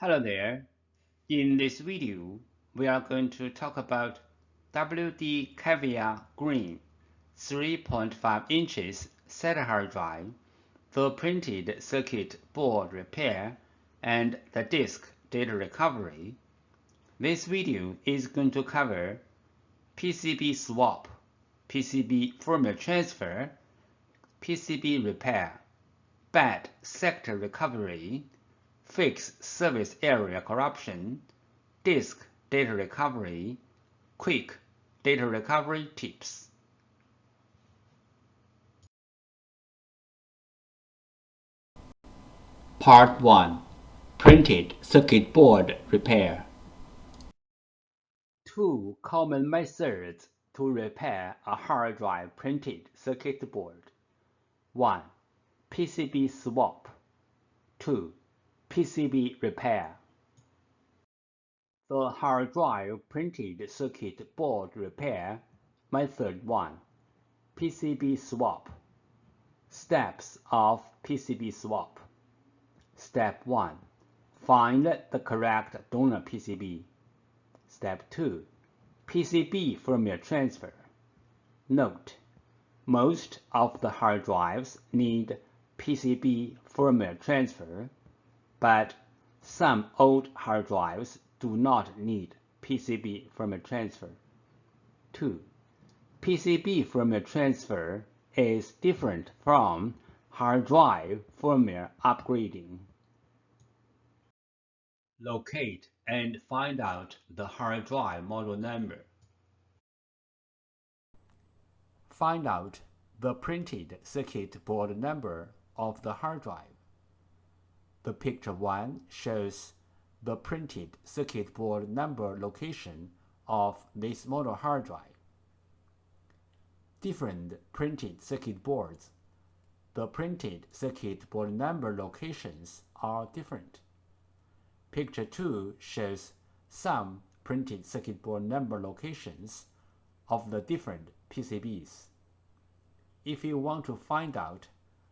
Hello there. In this video, we are going to talk about WD Caviar Green 3.5 inches SATA hard drive, the printed circuit board repair, and the disk data recovery. This video is going to cover PCB swap, PCB firmware transfer, PCB repair, bad sector recovery, fixed service area corruption, disk data recovery, quick data recovery tips. Part 1. Printed circuit board repair. Two common methods to repair a hard drive printed circuit board. 1. PCB swap. 2. PCB repair. The hard drive printed circuit board repair. Method 1. PCB swap. Steps of PCB swap. Step 1. Find the correct donor PCB. Step 2. PCB firmware transfer. Note: most of the hard drives need PCB firmware transfer, but some old hard drives do not need PCB firmware transfer. 2. PCB firmware transfer is different from hard drive firmware upgrading. Locate and find out the hard drive model number. Find out the printed circuit board number of the hard drive. The picture 1 shows the printed circuit board number location of this model hard drive. Different printed circuit boards. The printed circuit board number locations are different. Picture 2 shows some printed circuit board number locations of the different PCBs. If you want to find out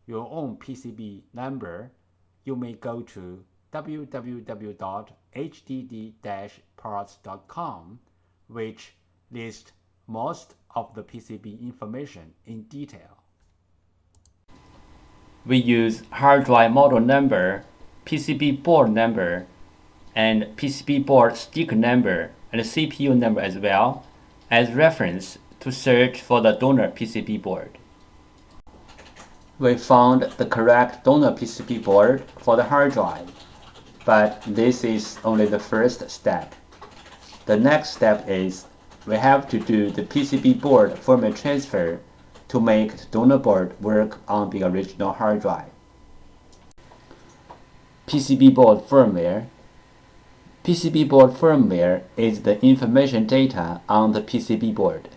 your own PCB number, you may go to www.hddparts.com, which lists most of the PCB information in detail. We use hard drive model number, PCB board number, and PCB board sticker number and CPU number as well as reference to search for the donor PCB board. We found the correct donor PCB board for the hard drive, but this is only the first step. The next step is we have to do the PCB board firmware transfer to make the donor board work on the original hard drive. PCB board firmware. PCB board firmware is the information data on the PCB board.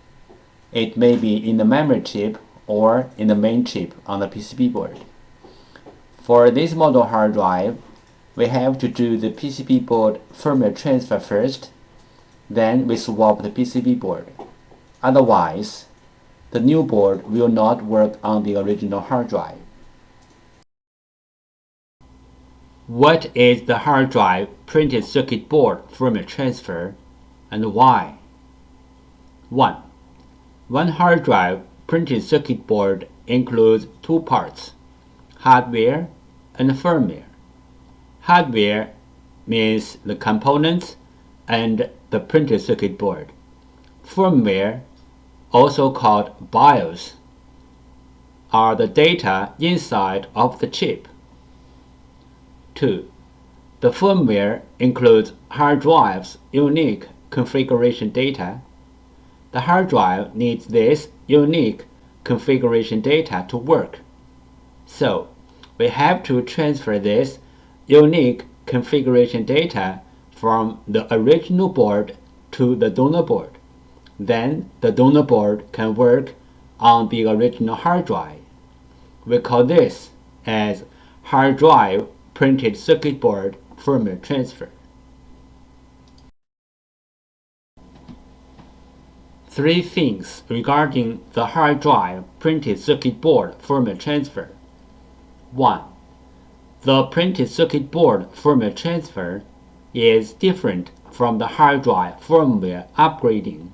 It may be in the memory chip or in the main chip on the PCB board. For this model hard drive, we have to do the PCB board firmware transfer first, then we swap the PCB board. Otherwise, the new board will not work on the original hard drive. What is the hard drive printed circuit board firmware transfer and why? 1. One hard drive printed circuit board includes two parts, hardware and firmware. Hardware means the components and the printed circuit board. Firmware, also called BIOS, are the data inside of the chip. 2. The firmware includes hard drive's unique configuration data. The hard drive needs this unique configuration data to work. So, we have to transfer this unique configuration data from the original board to the donor board. Then the donor board can work on the original hard drive. We call this as hard drive printed circuit board firmware transfer. 3 things regarding the hard drive printed circuit board firmware transfer. 1. The printed circuit board firmware transfer is different from the hard drive firmware upgrading.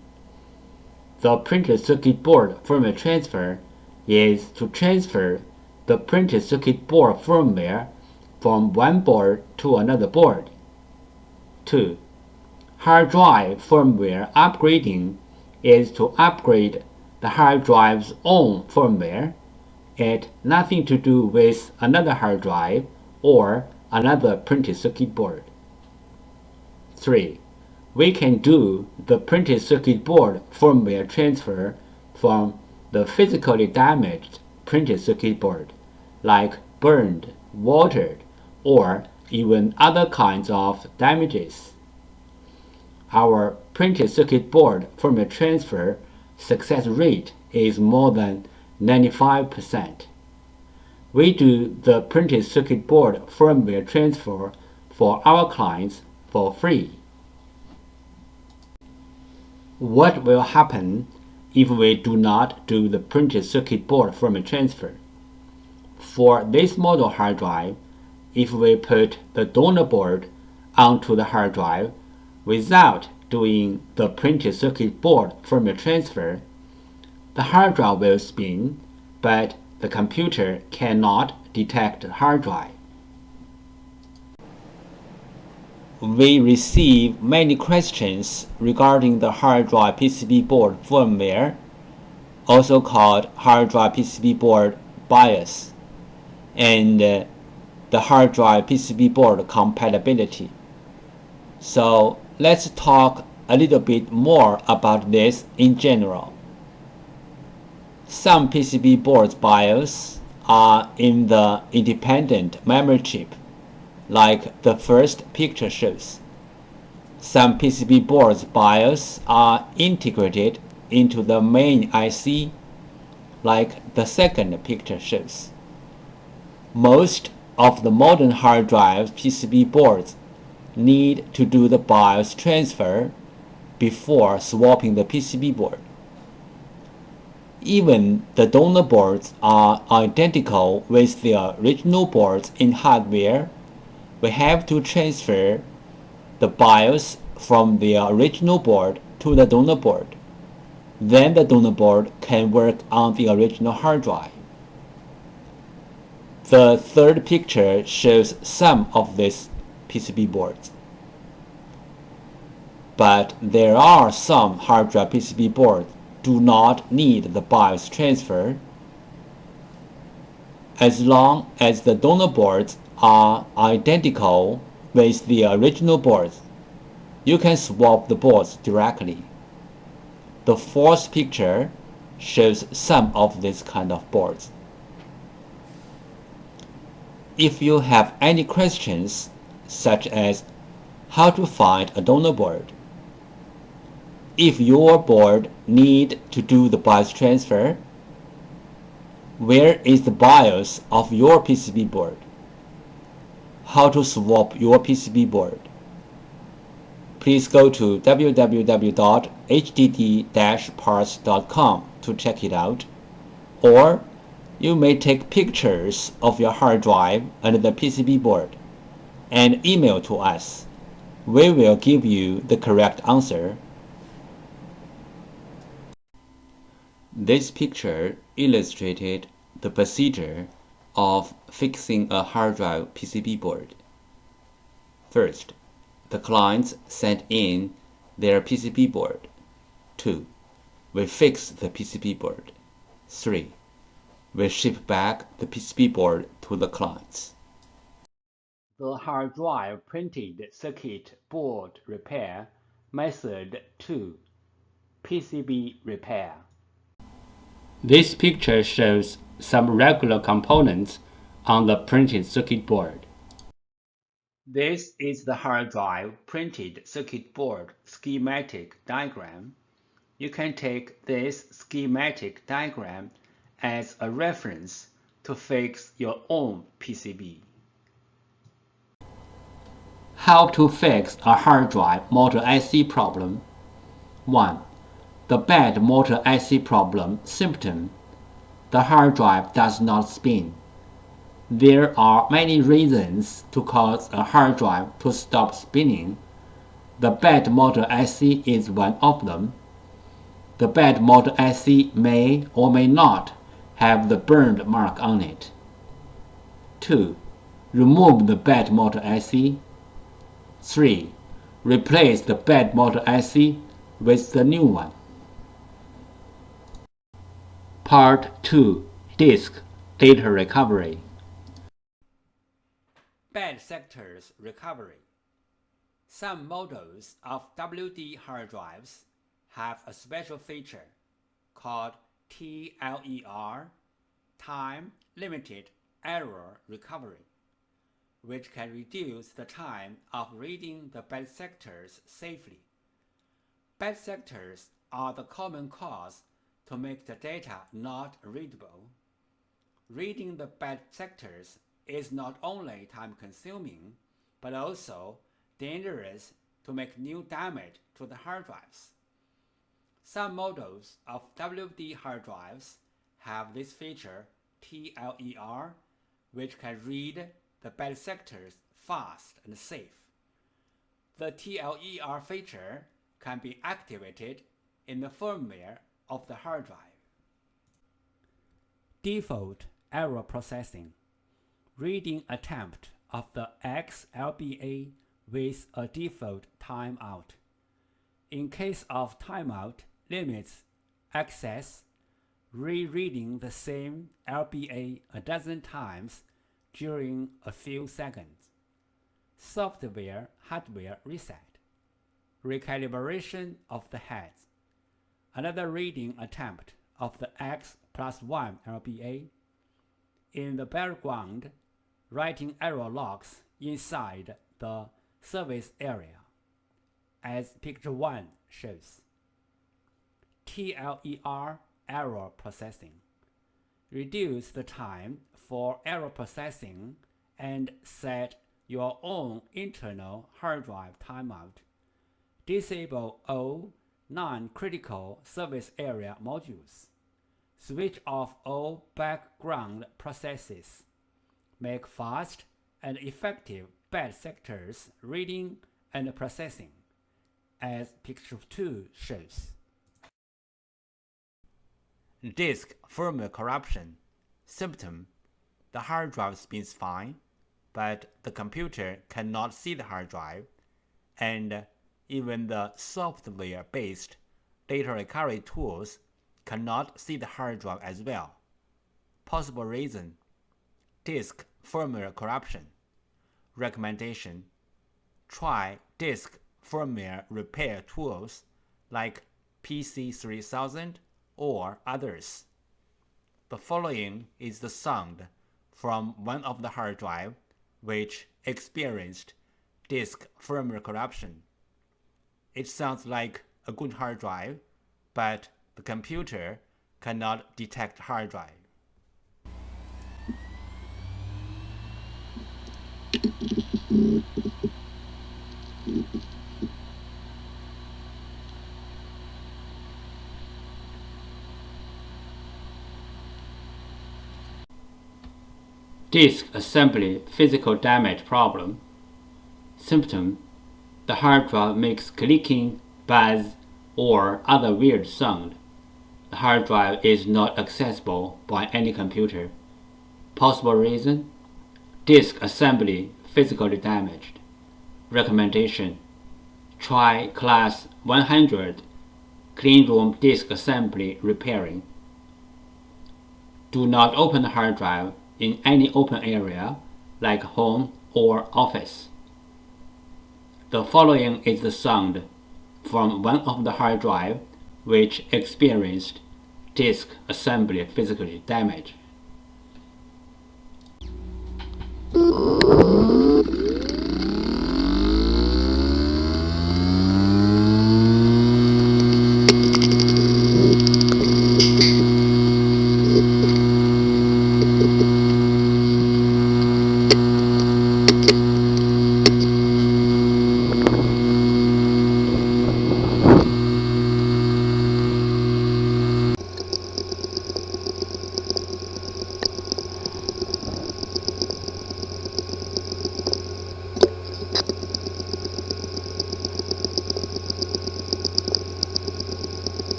The printed circuit board firmware transfer is to transfer the printed circuit board firmware from one board to another board. 2. Hard drive firmware upgrading is to upgrade the hard drive's own firmware. It has nothing to do with another hard drive or another printed circuit board. 3. We can do the printed circuit board firmware transfer from the physically damaged printed circuit board, like burned, watered, or even other kinds of damages. Our printed circuit board firmware transfer success rate is more than 95%. We do the printed circuit board firmware transfer for our clients for free. What will happen if we do not do the printed circuit board firmware transfer? For this model hard drive, if we put the donor board onto the hard drive without doing the printed circuit board firmware transfer, the hard drive will spin, but the computer cannot detect the hard drive. We receive many questions regarding the hard drive PCB board firmware, also called hard drive PCB board BIOS, and the hard drive PCB board compatibility. So let's talk a little bit more about this in general. Some PCB boards BIOS are in the independent memory chip, like the first picture shows. Some PCB boards BIOS are integrated into the main IC, like the second picture shows. Most of the modern hard drive PCB boards need to do the BIOS transfer before swapping the PCB board. Even the donor boards are identical with the original boards in hardware. We have to transfer the BIOS from the original board to the donor board. Then the donor board can work on the original hard drive. The third picture shows some of these PCB boards. But there are some hard drive PCB boards do not need the BIOS transfer. As long as the donor boards are identical with the original boards, you can swap the boards directly. The fourth picture shows some of these kind of boards. If you have any questions, such as how to find a donor board, if your board need to do the BIOS transfer, where is the BIOS of your PCB board, how to swap your PCB board, please go to www.hdd-parts.com to check it out, or you may take pictures of your hard drive and the PCB board and email to us. We will give you the correct answer. This picture illustrated the procedure of fixing a hard drive PCB board. First, the clients sent in their PCB board. 2. We fix the PCB board. 3. We ship back the PCB board to the clients. The hard drive printed circuit board repair. Method 2. PCB repair. This picture shows some regular components on the printed circuit board. This is the hard drive printed circuit board schematic diagram. You can take this schematic diagram as a reference to fix your own PCB. How to fix a hard drive motor IC problem. 1. The bad motor IC problem symptom. The hard drive does not spin. There are many reasons to cause a hard drive to stop spinning. The bad model IC is one of them. The bad model IC may or may not have the burned mark on it. 2. Remove the bad model IC. 3. Replace the bad model IC with the new one. Part 2. Disk Data Recovery. Bad sectors recovery. Some models of WD hard drives have a special feature called TLER, Time Limited Error Recovery, which can reduce the time of reading the bad sectors safely. Bad sectors are the common cause to make the data not readable. Reading the bad sectors is not only time-consuming, but also dangerous to make new damage to the hard drives. Some models of WD hard drives have this feature TLER, which can read the bad sectors fast and safe. The TLER feature can be activated in the firmware of the hard drive. Default error processing. Reading attempt of the XLBA with a default timeout. In case of timeout limits access, rereading the same LBA a dozen times during a few seconds. Software-hardware reset. Recalibration of the heads. Another reading attempt of the X+1 LBA. In the background, writing error logs inside the service area, as picture 1 shows. TLER error processing. Reduce the time for error processing and set your own internal hard drive timeout. Disable all non-critical service area modules. Switch off all background processes. Make fast and effective bad sectors reading and processing, as picture 2 shows. Disk firmware corruption. Symptom: the hard drive spins fine, but the computer cannot see the hard drive, and even the software-based data recovery tools cannot see the hard drive as well. Possible reason: disk firmware corruption. Recommendation: try disk firmware repair tools like PC3000 or others. The following is the sound from one of the hard drive which experienced disk firmware corruption. It sounds like a good hard drive, but the computer cannot detect hard drive. Disk assembly physical damage problem. Symptom: the hard drive makes clicking, buzz, or other weird sound. The hard drive is not accessible by any computer. Possible reason: disk assembly physically damaged. Recommendation: try class 100 cleanroom disk assembly repairing. Do not open the hard drive in any open area like home or office. The following is the sound from one of the hard drive which experienced disk assembly physical damage.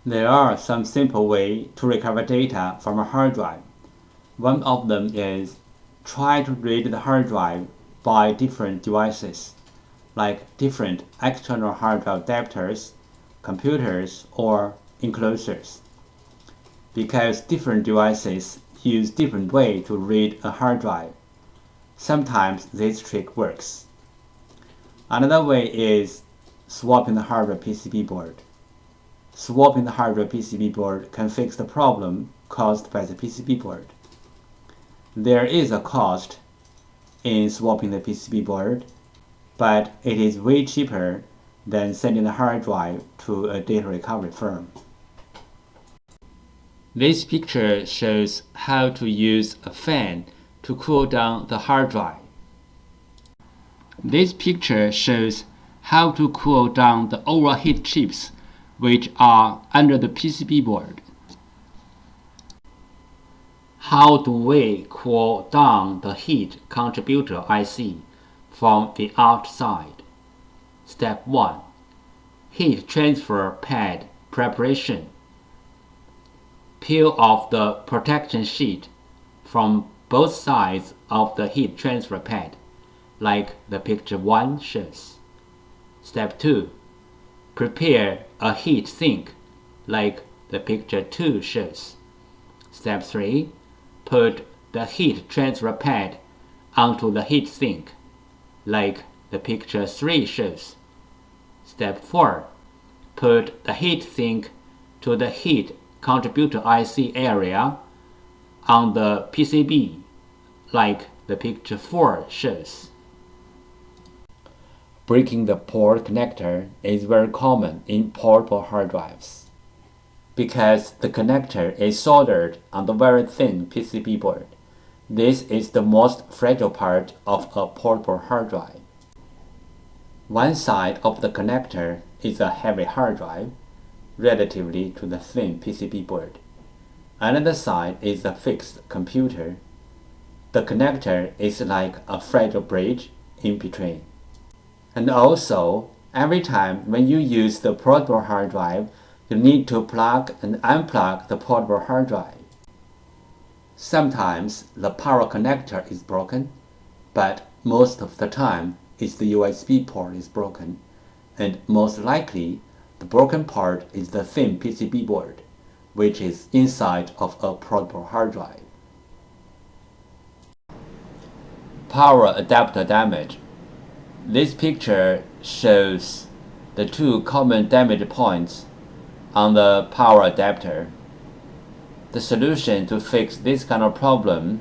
There are some simple ways to recover data from a hard drive. One of them is try to read the hard drive by different devices, like different external hard drive adapters, computers, or enclosures. Because different devices use different ways to read a hard drive, sometimes this trick works. Another way is swapping the hardware PCB board. Swapping the hardware PCB board can fix the problem caused by the PCB board. There is a cost in swapping the PCB board, but it is way cheaper than sending the hard drive to a data recovery firm. This picture shows how to use a fan to cool down the hard drive. This picture shows how to cool down the overheat chips which are under the PCB board. How do we cool down the heat contributor IC from the outside? Step 1. Heat transfer pad preparation. Peel off the protection sheet from both sides of the heat transfer pad, like the picture 1 shows. Step 2. Prepare a heat sink, like the picture 2 shows. Step 3. Put the heat transfer pad onto the heat sink, like the picture 3 shows. Step 4. Put the heat sink to the heat contributor IC area on the PCB, like the picture 4 shows. Breaking the port connector is very common in portable hard drives because the connector is soldered on the very thin PCB board. This is the most fragile part of a portable hard drive. One side of the connector is a heavy hard drive, relatively to the thin PCB board. Another side is a fixed computer. The connector is like a fragile bridge in between. And also, every time when you use the portable hard drive, you need to plug and unplug the portable hard drive. Sometimes the power connector is broken, but most of the time it's the USB port is broken, and most likely the broken part is the thin PCB board, which is inside of a portable hard drive. Power adapter damage. This picture shows the two common damage points on the power adapter. The solution to fix this kind of problem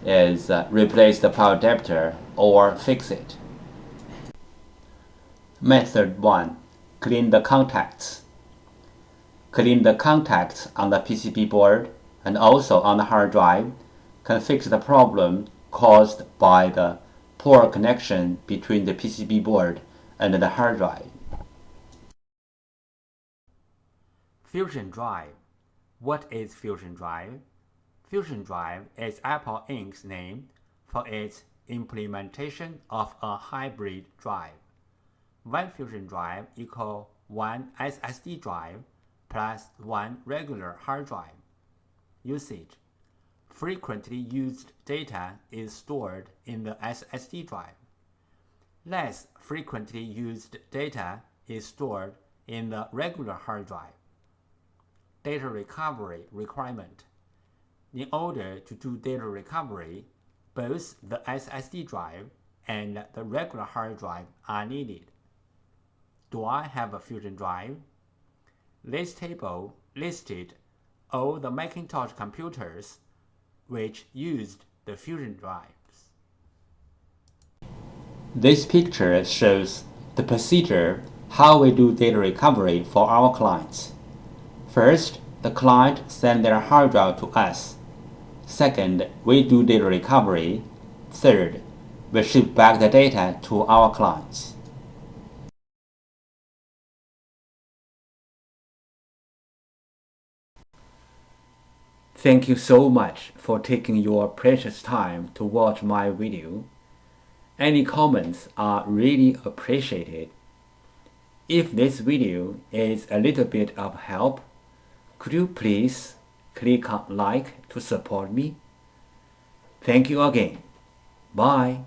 is replace the power adapter or fix it. Method 1. Clean the contacts. Clean the contacts on the PCB board and also on the hard drive can fix the problem caused by the poor connection between the PCB board and the hard drive. Fusion drive. What is Fusion drive? Fusion drive is Apple Inc.'s name for its implementation of a hybrid drive. One Fusion drive equals one SSD drive plus one regular hard drive. Usage. Frequently used data is stored in the SSD drive. Less frequently used data is stored in the regular hard drive. Data recovery requirement. In order to do data recovery, both the SSD drive and the regular hard drive are needed. Do I have a Fusion drive? This table listed all the Macintosh computers which used the Fusion drives. This picture shows the procedure how we do data recovery for our clients. First, the client sends their hard drive to us. Second, we do data recovery. Third, we ship back the data to our clients. Thank you so much for taking your precious time to watch my video. Any comments are really appreciated. If this video is a little bit of help, Could you please click on like to support me? Thank you again. Bye.